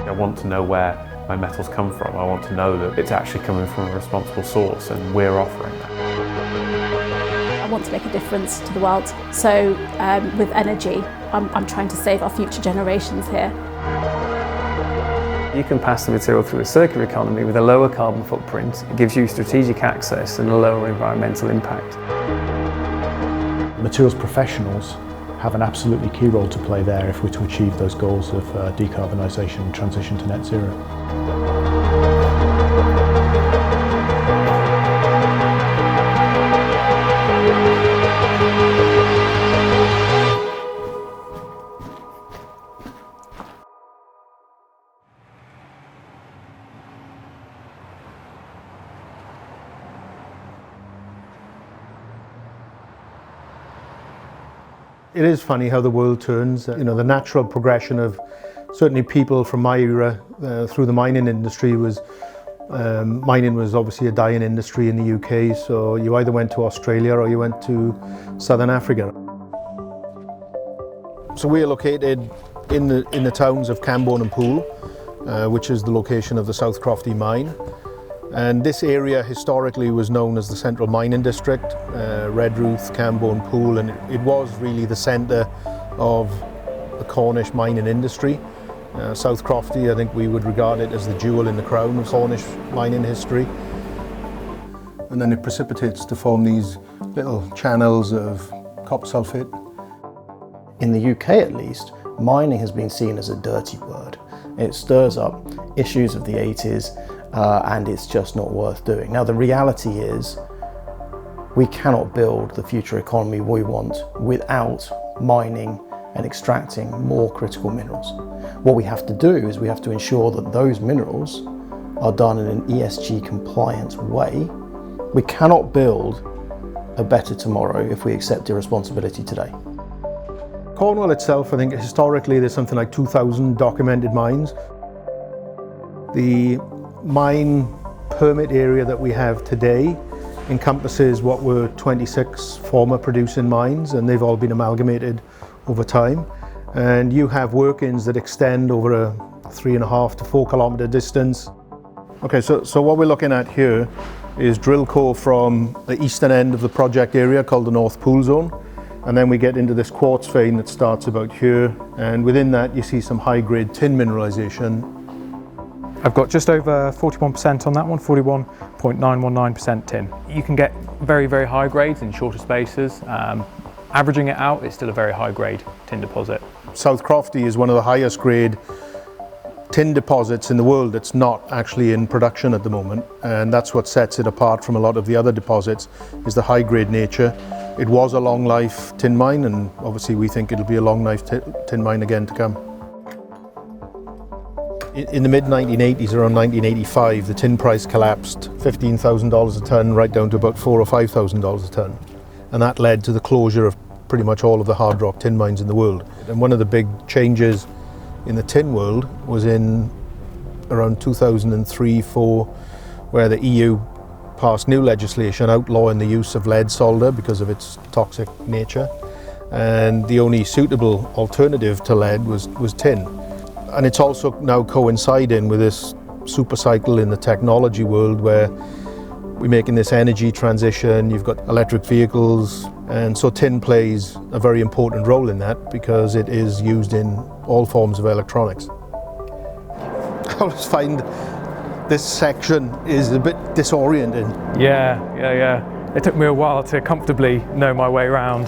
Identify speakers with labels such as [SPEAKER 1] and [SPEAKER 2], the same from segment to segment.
[SPEAKER 1] I want to know where my metals come from. I want to know that it's actually coming from a responsible source and we're offering that.
[SPEAKER 2] I want to make a difference to the world. So with energy, I'm trying to save our future generations here.
[SPEAKER 3] You can pass the material through a circular economy with a lower carbon footprint. It gives you strategic access and a lower environmental impact.
[SPEAKER 4] Materials professionals have an absolutely key role to play there if we're to achieve those goals of decarbonisation and transition to net zero.
[SPEAKER 5] It is funny how the world turns. You know, the natural progression of certainly people from my era through the mining industry was, mining was obviously a dying industry in the UK, so you either went to Australia or you went to Southern Africa. So we are located in the towns of Camborne and Poole, which is the location of the South Crofty mine. And this area historically was known as the Central Mining District, Redruth, Camborne, Poole, and it was really the centre of the Cornish mining industry. South Crofty, I think we would regard it as the jewel in the crown of Cornish mining history. And then it precipitates to form these little channels of copper sulphate.
[SPEAKER 6] In the UK at least, mining has been seen as a dirty word. It stirs up issues of the 80s, and it's just not worth doing. Now the reality is we cannot build the future economy we want without mining and extracting more critical minerals. What we have to do is we have to ensure that those minerals are done in an ESG compliant way. We cannot build a better tomorrow if we accept irresponsibility today.
[SPEAKER 5] Cornwall itself, I think historically there's something like 2,000 documented mines. The mine permit area that we have today encompasses what were 26 former producing mines, and they've all been amalgamated over time. And you have workings that extend over a 3.5 to 4 kilometre distance. Okay, so what we're looking at here is drill core from the eastern end of the project area called the North Pool Zone. And then we get into this quartz vein that starts about here. And within that, you see some high-grade tin mineralisation.
[SPEAKER 3] I've got just over 41% on that one, 41.919% tin. You can get very, very high grades in shorter spaces. Averaging it out, it's still a very high grade tin deposit.
[SPEAKER 5] South Crofty is one of the highest grade tin deposits in the world that's not actually in production at the moment, and that's what sets it apart from a lot of the other deposits, is the high grade nature. It was a long life tin mine, and obviously we think it'll be a long life tin mine again to come. In the mid-1980s, around 1985, the tin price collapsed $15,000 a tonne right down to about $4,000 or $5,000 a tonne. And that led to the closure of pretty much all of the hard rock tin mines in the world. And one of the big changes in the tin world was in around 2003-04, where the EU passed new legislation outlawing the use of lead solder because of its toxic nature. And the only suitable alternative to lead was tin. And it's also now coinciding with this super cycle in the technology world where we're making this energy transition, you've got electric vehicles, and so tin plays a very important role in that because it is used in all forms of electronics. I always find this section is a bit disorienting.
[SPEAKER 3] Yeah. It took me a while to comfortably know my way around.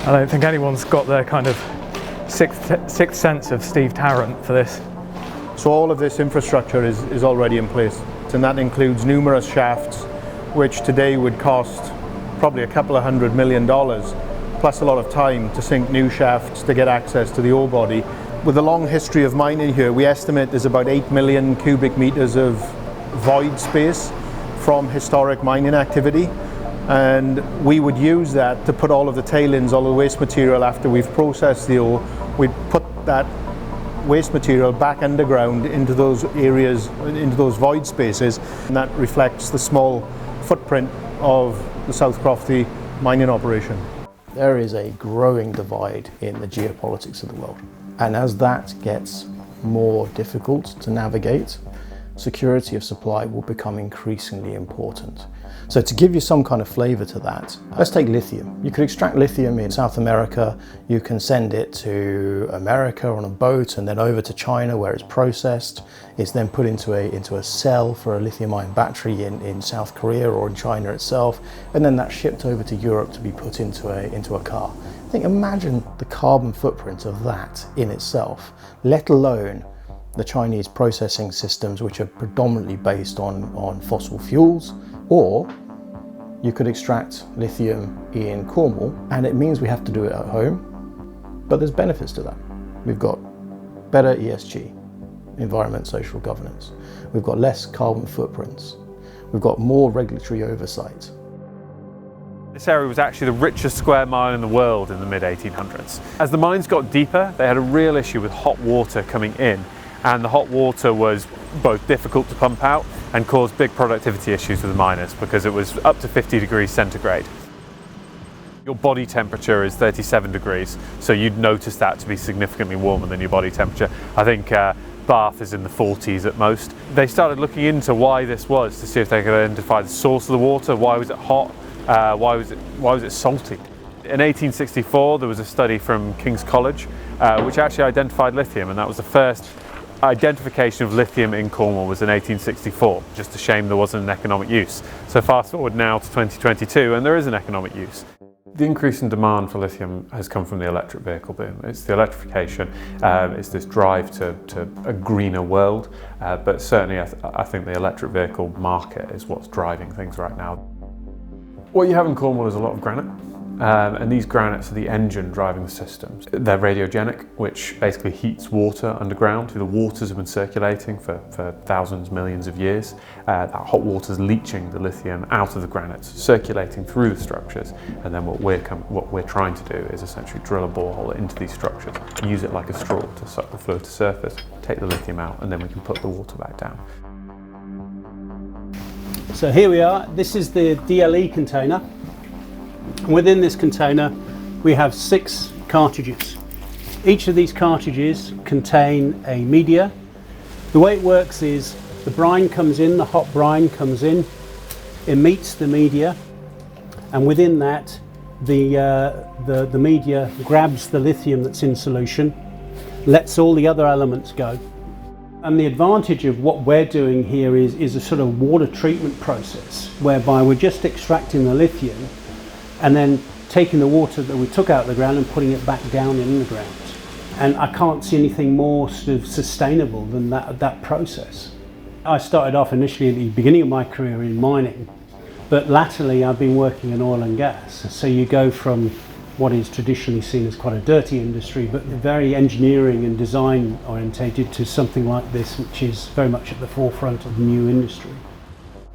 [SPEAKER 3] I don't think anyone's got the kind of sixth sense of Steve Tarrant for this.
[SPEAKER 5] So all of this infrastructure is already in place. project, and that includes numerous shafts, which today would cost probably a couple of $100 million, plus a lot of time to sink new shafts to get access to the ore body. With a long history of mining here, we estimate there's about 8 million cubic meters of void space from historic mining activity, and we would use that to put all of the tailings, all the waste material after we've processed the ore. We'd put that waste material back underground into those areas, into those void spaces, and that reflects the small footprint of the South Crofty mining operation.
[SPEAKER 6] There is a growing divide in the geopolitics of the world, and as that gets more difficult to navigate, security of supply will become increasingly important. So to give you some kind of flavour to that, let's take lithium. You could extract lithium in South America, you can send it to America on a boat and then over to China where it's processed. It's then put into a cell for a lithium-ion battery in South Korea or in China itself, and then that's shipped over to Europe to be put into a car. Imagine the carbon footprint of that in itself, let alone the Chinese processing systems, which are predominantly based on fossil fuels. Or you could extract lithium in Cornwall, and it means we have to do it at home, but there's benefits to that. We've got better ESG, environment, social governance. We've got less carbon footprints. We've got more regulatory oversight.
[SPEAKER 1] This area was actually the richest square mile in the world in the mid-1800s. As the mines got deeper, they had a real issue with hot water coming in, and the hot water was both difficult to pump out and caused big productivity issues with the miners because it was up to 50 degrees centigrade. Your body temperature is 37 degrees, so you'd notice that to be significantly warmer than your body temperature. I think Bath is in the 40s at most. They started looking into why this was to see if they could identify the source of the water. Why was it hot? Why was it salty? In 1864 there was a study from King's College which actually identified lithium, and that was the first identification of lithium in Cornwall was in 1864. Just a shame there wasn't an economic use. So fast forward now to 2022 and there is an economic use. The increase in demand for lithium has come from the electric vehicle boom. It's the electrification, it's this drive to a greener world, but certainly I think the electric vehicle market is what's driving things right now. What you have in Cornwall is a lot of granite. And these granites are the engine driving the systems. They're radiogenic, which basically heats water underground. The waters have been circulating for thousands, millions of years. That hot water's leaching the lithium out of the granites, circulating through the structures. And then what we're trying to do is essentially drill a borehole into these structures, use it like a straw to suck the fluid to surface, take the lithium out, and then we can put the water back down.
[SPEAKER 7] So here we are. This is the DLE container. Within this container we have 6 cartridges. Each of these cartridges contain a media. The way it works is the brine comes in, the hot brine comes in, it meets the media, and within that the media grabs the lithium that's in solution, lets all the other elements go. And the advantage of what we're doing here is a sort of water treatment process whereby we're just extracting the lithium and then taking the water that we took out of the ground and putting it back down in the ground. And I can't see anything more sort of sustainable than that process. I started off initially at the beginning of my career in mining, but latterly I've been working in oil and gas. So you go from what is traditionally seen as quite a dirty industry, but very engineering and design orientated, to something like this, which is very much at the forefront of the new industry.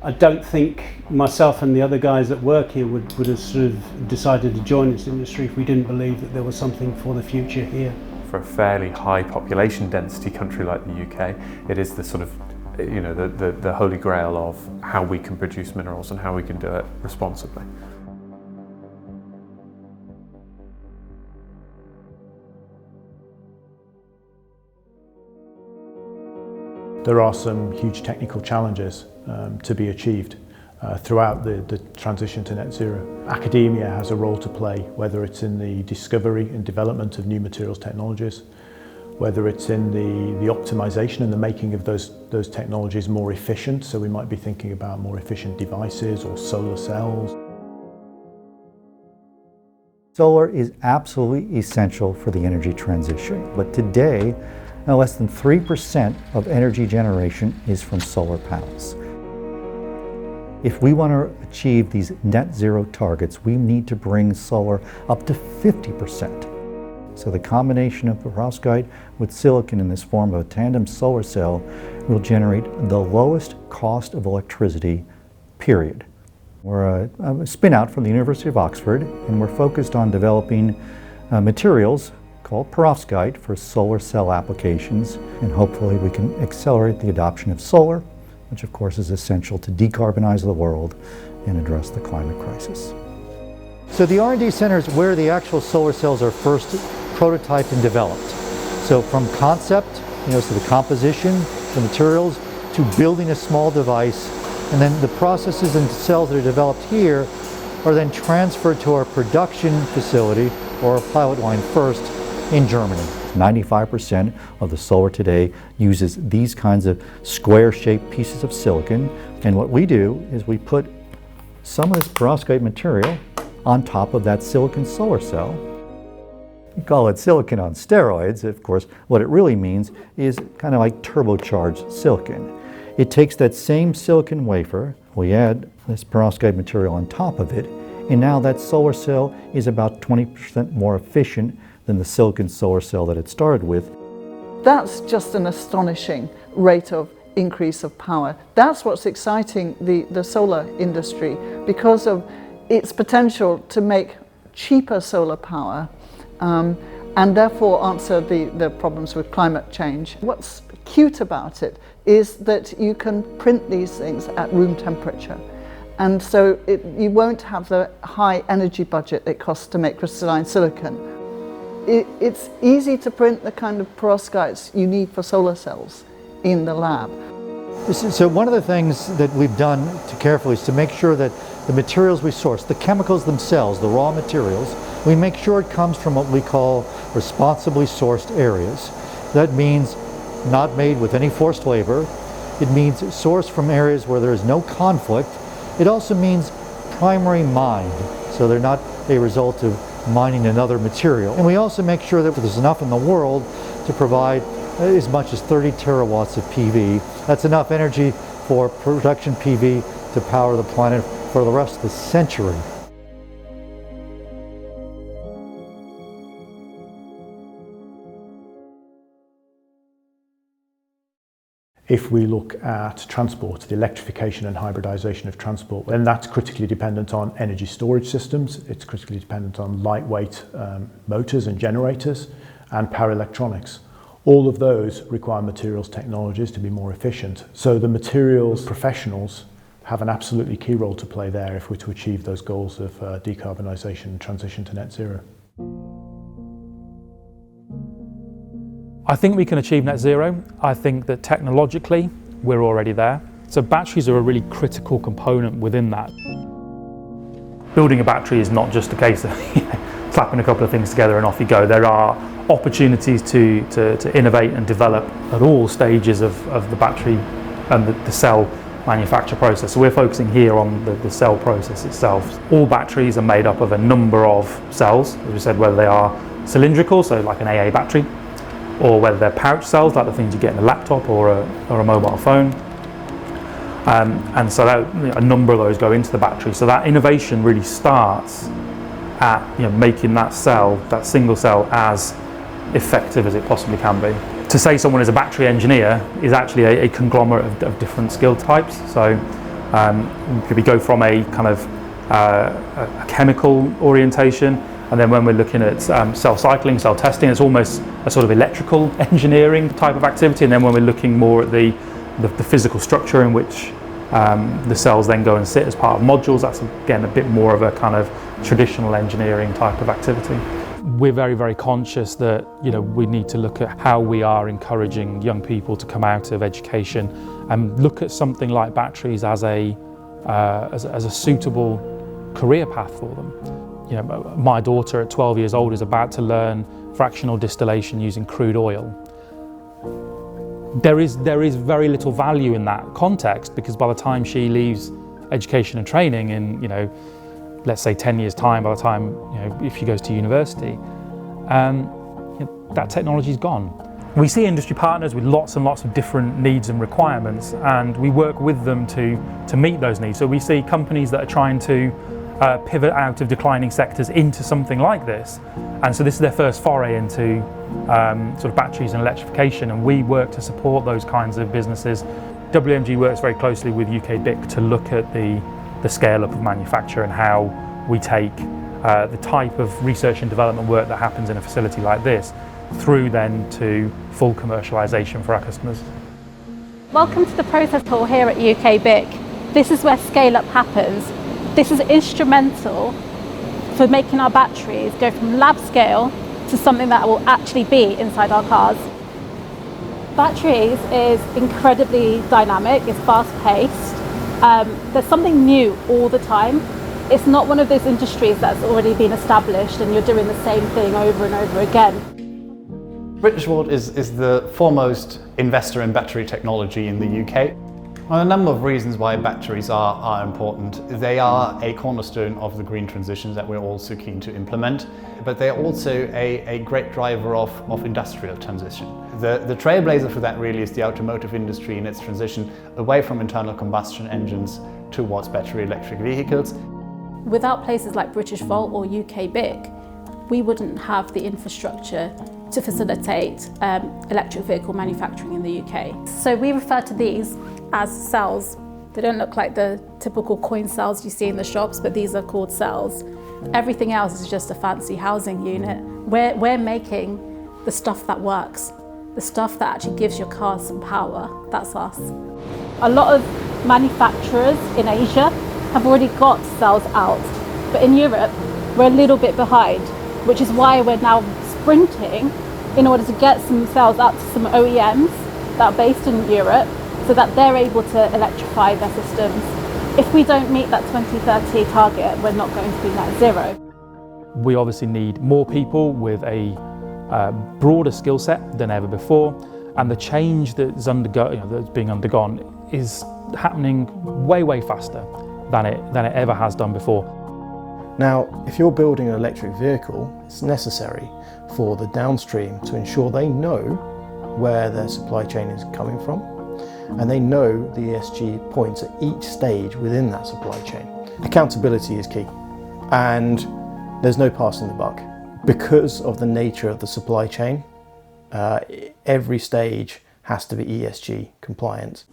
[SPEAKER 7] I don't think myself and the other guys that work here would have sort of decided to join this industry if we didn't believe that there was something for the future here.
[SPEAKER 1] For a fairly high population density country like the UK, it is the sort of, you know, the holy grail of how we can produce minerals and how we can do it responsibly.
[SPEAKER 4] There are some huge technical challenges to be achieved throughout the transition to net zero. Academia has a role to play, whether it's in the discovery and development of new materials technologies, whether it's in the optimization and the making of those technologies more efficient. So we might be thinking about more efficient devices or solar cells.
[SPEAKER 8] Solar is absolutely essential for the energy transition, but today, less than 3% of energy generation is from solar panels. If we want to achieve these net zero targets, we need to bring solar up to 50%. So the combination of perovskite with silicon in this form of a tandem solar cell will generate the lowest cost of electricity, period. We're a spin-out from the University of Oxford, and we're focused on developing materials called perovskite for solar cell applications, and hopefully we can accelerate the adoption of solar, which of course is essential to decarbonize the world and address the climate crisis. So the R&D center is where the actual solar cells are first prototyped and developed. So from concept, so the composition, the materials, to building a small device, and then the processes and cells that are developed here are then transferred to our production facility, or our pilot line first, in Germany. 95% of the solar today uses these kinds of square-shaped pieces of silicon, and what we do is we put some of this perovskite material on top of that silicon solar cell. We call it silicon on steroids. Of course, what it really means is kind of like turbocharged silicon. It takes that same silicon wafer, we add this perovskite material on top of it, and now that solar cell is about 20% more efficient than the silicon solar cell that it started with.
[SPEAKER 9] That's just an astonishing rate of increase of power. That's what's exciting the solar industry, because of its potential to make cheaper solar power and therefore answer the problems with climate change. What's cute about it is that you can print these things at room temperature. And so you won't have the high energy budget it costs to make crystalline silicon. It's easy to print the kind of perovskites you need for solar cells in the lab.
[SPEAKER 8] So one of the things that we've done carefully is to make sure that the materials we source, the chemicals themselves, the raw materials, we make sure it comes from what we call responsibly sourced areas. That means not made with any forced labor. It means sourced from areas where there is no conflict. It also means primary mined, so they're not a result of mining another material. And we also make sure that there's enough in the world to provide as much as 30 terawatts of PV. That's enough energy for production PV to power the planet for the rest of the century.
[SPEAKER 4] If we look at transport, the electrification and hybridization of transport, then that's critically dependent on energy storage systems. It's critically dependent on lightweight motors and generators and power electronics. All of those require materials technologies to be more efficient. So the materials professionals have an absolutely key role to play there if we're to achieve those goals of decarbonisation and transition to net zero.
[SPEAKER 3] I think we can achieve net zero. I think that technologically we're already there. So batteries are a really critical component within that. Building a battery is not just a case of slapping a couple of things together and off you go. There are opportunities to innovate and develop at all stages of the battery and the cell manufacture process. So we're focusing here on the cell process itself. All batteries are made up of a number of cells, as we said, whether they are cylindrical, so like an AA battery, or whether they're pouch cells, like the things you get in a laptop or a mobile phone. And so a number of those go into the battery. So that innovation really starts at making that cell, that single cell, as effective as it possibly can be. To say someone is a battery engineer is actually a conglomerate of different skill types. So we go from a kind of a chemical orientation, and then when we're looking at cell cycling, cell testing, it's almost a sort of electrical engineering type of activity. And then when we're looking more at the physical structure in which the cells then go and sit as part of modules, that's again a bit more of a kind of traditional engineering type of activity. We're very, very conscious that we need to look at how we are encouraging young people to come out of education and look at something like batteries as a suitable career path for them. My daughter at 12 years old is about to learn fractional distillation using crude oil. There is very little value in that context, because by the time she leaves education and training in, let's say 10 years time, by the time, if she goes to university, that technology's gone. We see industry partners with lots and lots of different needs and requirements, and we work with them to meet those needs. So we see companies that are trying to pivot out of declining sectors into something like this, and so this is their first foray into sort of batteries and electrification, and we work to support those kinds of businesses. WMG works very closely with UK BIC to look at the scale up of manufacture and how we take the type of research and development work that happens in a facility like this through then to full commercialisation for our customers.
[SPEAKER 2] Welcome to the process hall here at UK BIC. This is where scale up happens. This is instrumental for making our batteries go from lab scale to something that will actually be inside our cars. Batteries is incredibly dynamic, it's fast paced. There's something new all the time. It's not one of those industries that's already been established and you're doing the same thing over and over again.
[SPEAKER 10] Britishvolt is the foremost investor in battery technology in the UK. Well, a number of reasons why batteries are important. They are a cornerstone of the green transitions that we're all so keen to implement, but they're also a great driver of industrial transition. The trailblazer for that really is the automotive industry in its transition away from internal combustion engines towards battery electric vehicles.
[SPEAKER 2] Without places like Britishvolt or UK BIC, we wouldn't have the infrastructure to facilitate electric vehicle manufacturing in the UK. So we refer to these as cells. They don't look like the typical coin cells you see in the shops, but these are called cells. Everything else is just a fancy housing unit. We're making the stuff that works, the stuff that actually gives your car some power. That's us. A lot of manufacturers in Asia have already got cells out, but in Europe we're a little bit behind, which is why we're now sprinting in order to get some cells out to some OEMs that are based in Europe so that they're able to electrify their systems. If we don't meet that 2030 target, we're not going to be net zero.
[SPEAKER 3] We obviously need more people with a broader skill set than ever before, and the change that's being undergone is happening way faster than it ever has done before.
[SPEAKER 6] Now, if you're building an electric vehicle, it's necessary for the downstream to ensure they know where their supply chain is coming from, and they know the ESG points at each stage within that supply chain. Accountability is key, and there's no passing the buck. Because of the nature of the supply chain, every stage has to be ESG compliant.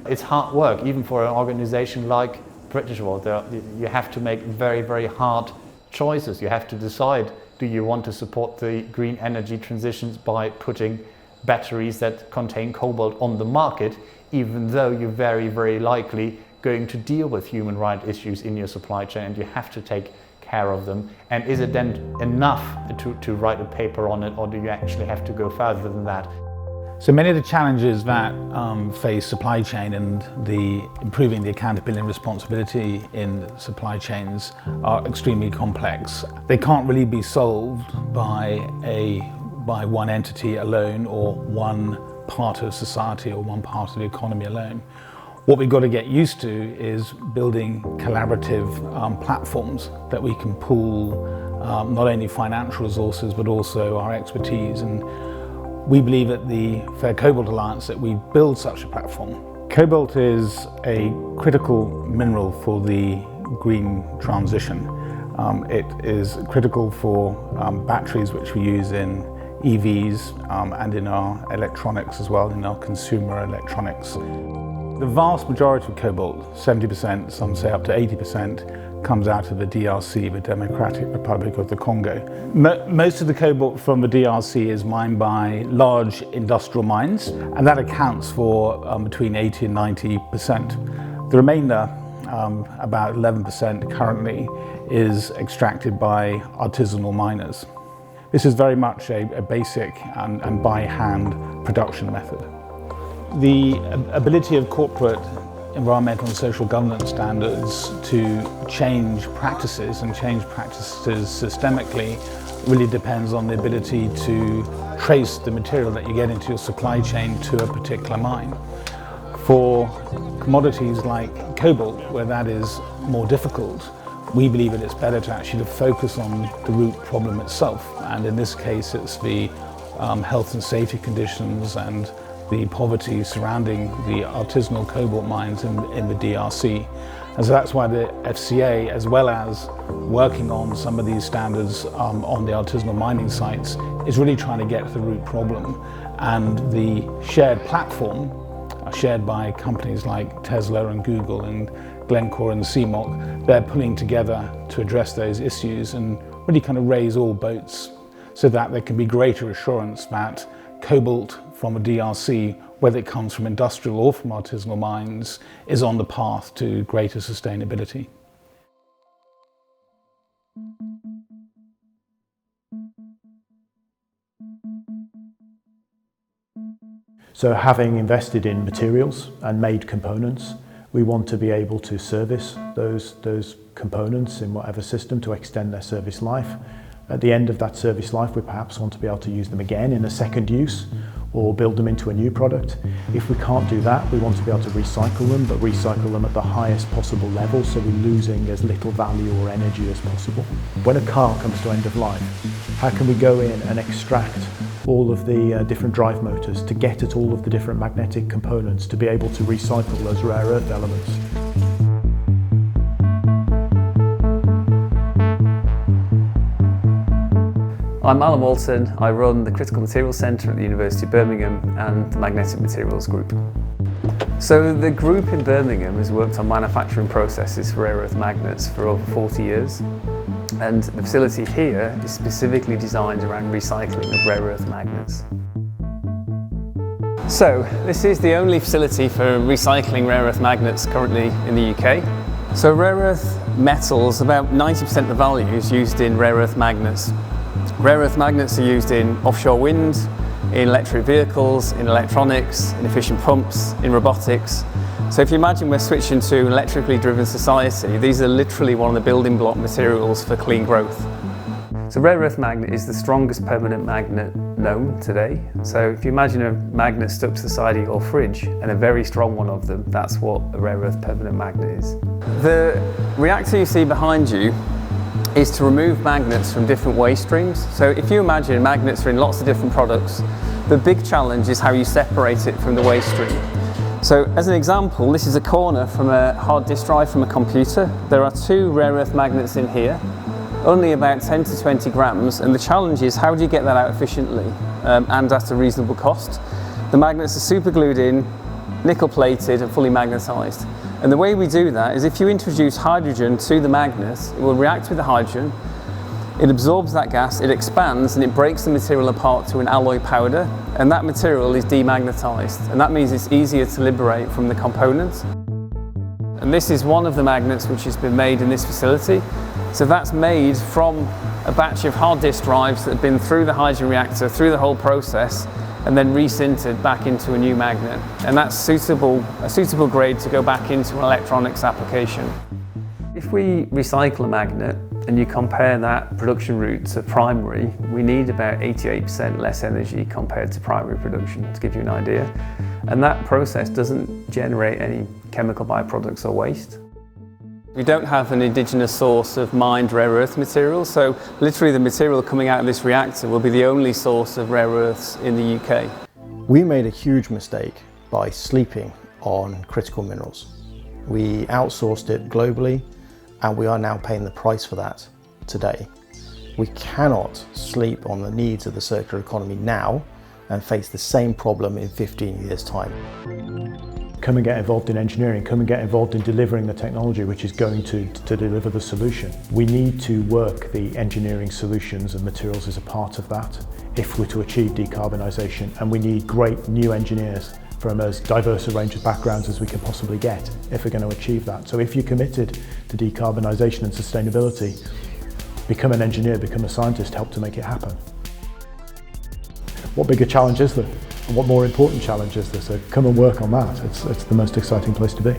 [SPEAKER 10] It's hard work, even for an organization like Britishvolt. You have to make very hard choices. You have to decide, do you want to support the green energy transitions by putting batteries that contain cobalt on the market, even though you're very likely going to deal with human rights issues in your supply chain, and you have to take care of them. And is it then enough to write a paper on it, or do you actually have to go further than that?
[SPEAKER 11] So many of the challenges that face supply chain and improving the accountability and responsibility in supply chains are extremely complex. They can't really be solved by one entity alone, or one part of society, or one part of the economy alone. What we've got to get used to is building collaborative platforms that we can pool not only financial resources but also our expertise. And we believe at the Fair Cobalt Alliance that we build such a platform. Cobalt is a critical mineral for the green transition. It is critical for batteries, which we use in EVs and in our electronics as well, in our consumer electronics. The vast majority of cobalt, 70%, some say up to 80%, comes out of the DRC, the Democratic Republic of the Congo. Most of the cobalt from the DRC is mined by large industrial mines, and that accounts for between 80 and 90%. The remainder, about 11% currently, is extracted by artisanal miners. This is very much a basic and by hand production method. The ability of corporate environmental and social governance standards to change practices and change practices systemically really depends on the ability to trace the material that you get into your supply chain to a particular mine. For commodities like cobalt, where that is more difficult, we believe that it's better to actually focus on the root problem itself, and in this case it's the health and safety conditions and the poverty surrounding the artisanal cobalt mines in the DRC. And so that's why the FCA, as well as working on some of these standards on the artisanal mining sites, is really trying to get to the root problem. And the shared platform, shared by companies like Tesla and Google and Glencore and CMOC, they're pulling together to address those issues and really kind of raise all boats so that there can be greater assurance that cobalt from a DRC, whether it comes from industrial or from artisanal mines, is on the path to greater sustainability.
[SPEAKER 4] So having invested in materials and made components, we want to be able to service those components in whatever system to extend their service life. At the end of that service life, we perhaps want to be able to use them again in a second use or build them into a new product. If we can't do that, we want to be able to recycle them, but recycle them at the highest possible level, so we're losing as little value or energy as possible. When a car comes to end of life, how can we go in and extract all of the different drive motors to get at all of the different magnetic components to be able to recycle those rare earth elements?
[SPEAKER 12] I'm Alan Walton. I run the Critical Materials Centre at the University of Birmingham and the Magnetic Materials Group. So the group in Birmingham has worked on manufacturing processes for rare earth magnets for over 40 years. And the facility here is specifically designed around recycling of rare earth magnets. So this is the only facility for recycling rare earth magnets currently in the UK. So rare earth metals, about 90% of the value is used in rare earth magnets. Rare earth magnets are used in offshore wind, in electric vehicles, in electronics, in efficient pumps, in robotics. So if you imagine we're switching to an electrically driven society, these are literally one of the building block materials for clean growth. So rare earth magnet is the strongest permanent magnet known today. So if you imagine a magnet stuck to the side of your fridge and a very strong one of them, that's what a rare earth permanent magnet is. The reactor you see behind you is to remove magnets from different waste streams. So if you imagine magnets are in lots of different products, the big challenge is how you separate it from the waste stream. So as an example, this is a corner from a hard disk drive from a computer. There are 2 rare earth magnets in here, only about 10 to 20 grams, and the challenge is how do you get that out efficiently and at a reasonable cost. The magnets are super glued in, nickel plated and fully magnetized. And the way we do that is if you introduce hydrogen to the magnet, it will react with the hydrogen, it absorbs that gas, it expands and it breaks the material apart to an alloy powder, and that material is demagnetized, and that means it's easier to liberate from the components. And this is one of the magnets which has been made in this facility. So that's made from a batch of hard disk drives that have been through the hydrogen reactor, through the whole process, and then resintered back into a new magnet. And that's a suitable grade to go back into an electronics application. If we recycle a magnet and you compare that production route to primary, we need about 88% less energy compared to primary production, to give you an idea. And that process doesn't generate any chemical byproducts or waste. We don't have an indigenous source of mined rare earth materials, so literally the material coming out of this reactor will be the only source of rare earths in the UK.
[SPEAKER 6] We made a huge mistake by sleeping on critical minerals. We outsourced it globally, and we are now paying the price for that today. We cannot sleep on the needs of the circular economy now and face the same problem in 15 years' time.
[SPEAKER 4] Come and get involved in engineering, come and get involved in delivering the technology which is going to deliver the solution. We need to work the engineering solutions and materials as a part of that if we're to achieve decarbonisation, and we need great new engineers from as diverse a range of backgrounds as we can possibly get if we're going to achieve that. So if you're committed to decarbonisation and sustainability, become an engineer, become a scientist, help to make it happen. What bigger challenge is there? And what more important challenge is there? So come and work on that. It's the most exciting place to be.